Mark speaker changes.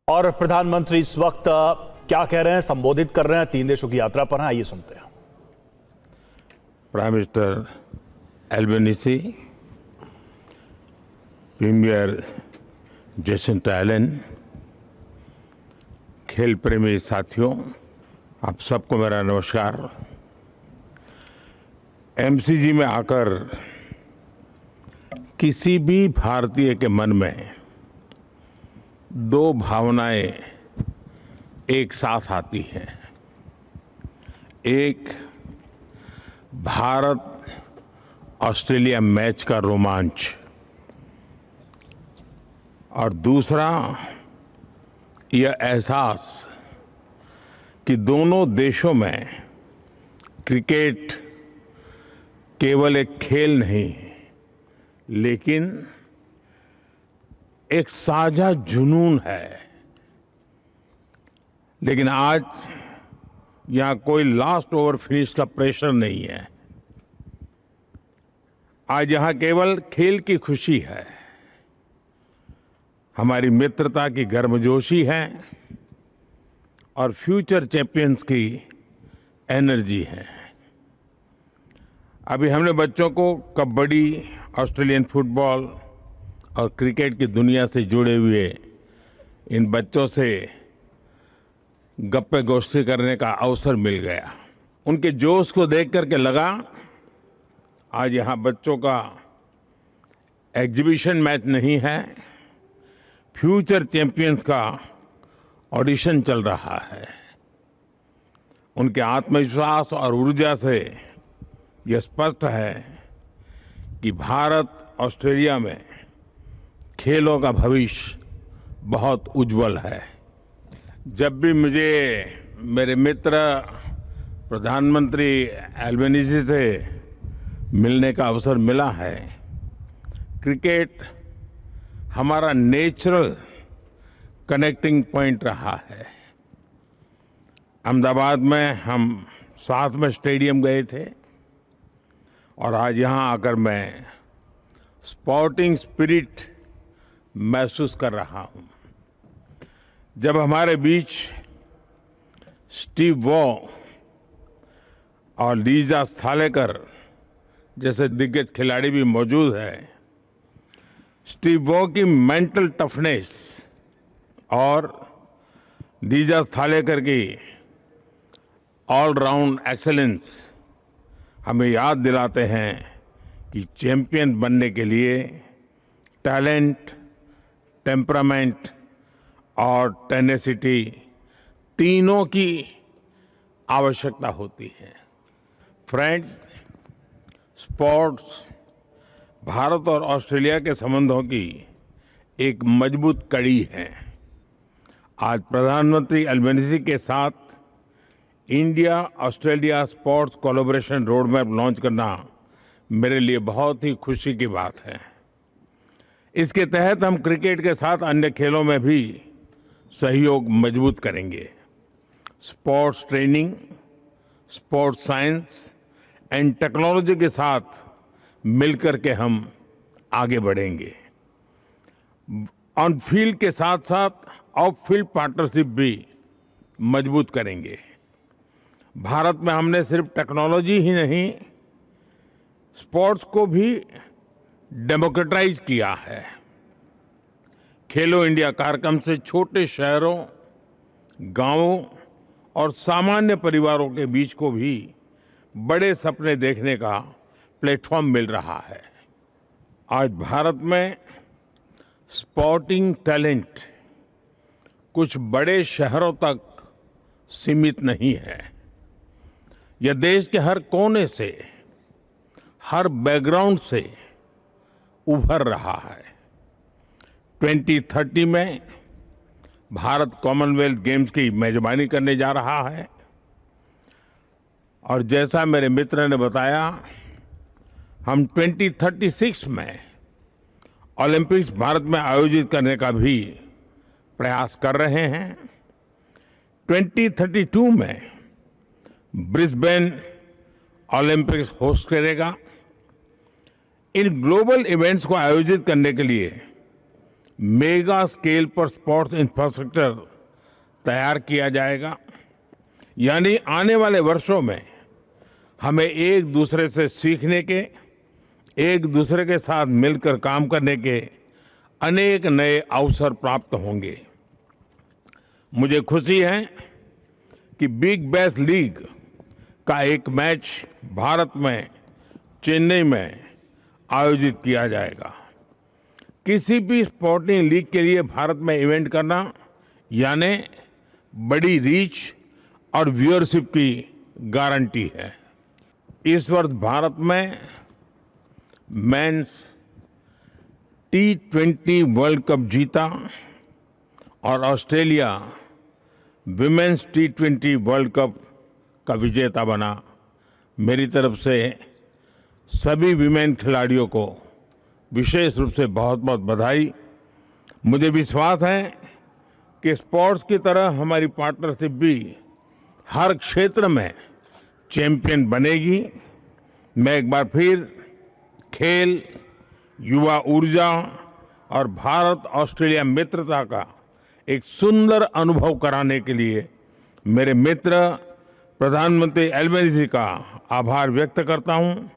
Speaker 1: और प्रधानमंत्री इस वक्त क्या कह रहे हैं, संबोधित कर रहे हैं, 3 देशों की यात्रा पर हैं, आइए सुनते हैं।
Speaker 2: Prime minister Albanese, premier Jacinta Allan, खेल प्रेमी साथियों, आप सबको मेरा नमस्कार। एमसीजी में आकर किसी भी भारतीय के मन में दो भावनाएं एक साथ आती हैं। एक, भारत ऑस्ट्रेलिया मैच का रोमांच, और दूसरा यह एहसास कि दोनों देशों में क्रिकेट केवल एक खेल नहीं, लेकिन एक साझा जुनून है। लेकिन आज यहां कोई लास्ट ओवर फिनिश का प्रेशर नहीं है। आज यहां केवल खेल की खुशी है, हमारी मित्रता की गर्मजोशी है और फ्यूचर चैंपियंस की एनर्जी है। अभी हमने बच्चों को कबड्डी, ऑस्ट्रेलियन फुटबॉल और क्रिकेट की दुनिया से जुड़े हुए इन बच्चों से गप्पे गोष्ठी करने का अवसर मिल गया। उनके जोश को देख करके लगा आज यहाँ बच्चों का एग्जीबिशन मैच नहीं है, फ्यूचर चैंपियंस का ऑडिशन चल रहा है। उनके आत्मविश्वास और ऊर्जा से यह स्पष्ट है कि भारत ऑस्ट्रेलिया में खेलों का भविष्य बहुत उज्जवल है। जब भी मुझे मेरे मित्र प्रधानमंत्री एल्बनीसी से मिलने का अवसर मिला है, क्रिकेट हमारा नेचुरल कनेक्टिंग पॉइंट रहा है। अहमदाबाद में हम साथ में स्टेडियम गए थे और आज यहाँ आकर मैं स्पोर्टिंग स्पिरिट महसूस कर रहा हूँ। जब हमारे बीच स्टीव वॉ और लीजा स्थालेकर जैसे दिग्गज खिलाड़ी भी मौजूद हैं, स्टीव वॉ की मेंटल टफनेस और लीजा स्थालेकर की ऑलराउंड एक्सेलेंस हमें याद दिलाते हैं कि चैंपियन बनने के लिए टैलेंट, टेम्परामेंट और टेनेसिटी तीनों की आवश्यकता होती है। फ्रेंड्स, स्पोर्ट्स भारत और ऑस्ट्रेलिया के संबंधों की एक मजबूत कड़ी है। आज प्रधानमंत्री एल्बनीसी के साथ India Australia sports collaboration road map launch करना मेरे लिए बहुत ही खुशी की बात है। इसके तहत हम क्रिकेट के साथ अन्य खेलों में भी सहयोग मजबूत करेंगे। Sports training, sports science and technology के साथ मिलकर के हम आगे बढ़ेंगे। ऑन फील्ड के साथ साथ ऑफ फील्ड पार्टनरशिप भी मजबूत करेंगे। भारत में हमने सिर्फ टेक्नोलॉजी ही नहीं, स्पोर्ट्स को भी डेमोक्रेटाइज किया है। खेलो इंडिया कार्यक्रम से छोटे शहरों, गांवों और सामान्य परिवारों के बीच को भी बड़े सपने देखने का प्लेटफॉर्म मिल रहा है। आज भारत में स्पोर्टिंग टैलेंट कुछ बड़े शहरों तक सीमित नहीं है। यह देश के हर कोने से, हर बैकग्राउंड से उभर रहा है। 2030 में भारत कॉमनवेल्थ गेम्स की मेजबानी करने जा रहा है और जैसा मेरे मित्र ने बताया, हम 2036 में ओलंपिक्स भारत में आयोजित करने का भी प्रयास कर रहे हैं। 2032 में ब्रिस्बेन ओलंपिक्स होस्ट करेगा। इन ग्लोबल इवेंट्स को आयोजित करने के लिए मेगा स्केल पर स्पोर्ट्स इंफ्रास्ट्रक्चर तैयार किया जाएगा। यानी आने वाले वर्षों में हमें एक दूसरे से सीखने के, एक दूसरे के साथ मिलकर काम करने के अनेक नए अवसर प्राप्त होंगे। मुझे खुशी है कि बिग बैश लीग का एक मैच भारत में चेन्नई में आयोजित किया जाएगा। किसी भी स्पोर्टिंग लीग के लिए भारत में इवेंट करना यानी बड़ी रीच और व्यूअरशिप की गारंटी है। इस वर्ष भारत में मेंस T20 वर्ल्ड कप जीता और Australia women's T20 world cup का विजेता बना। मेरी तरफ से सभी विमेन खिलाड़ियों को विशेष रूप से बहुत बहुत बधाई। मुझे विश्वास है कि स्पोर्ट्स की तरह हमारी पार्टनरशिप भी हर क्षेत्र में चैंपियन बनेगी। मैं एक बार फिर खेल, युवा ऊर्जा और भारत ऑस्ट्रेलिया मित्रता का एक सुंदर अनुभव कराने के लिए मेरे मित्र प्रधानमंत्री एल्बनीज़ी का आभार व्यक्त करता हूं।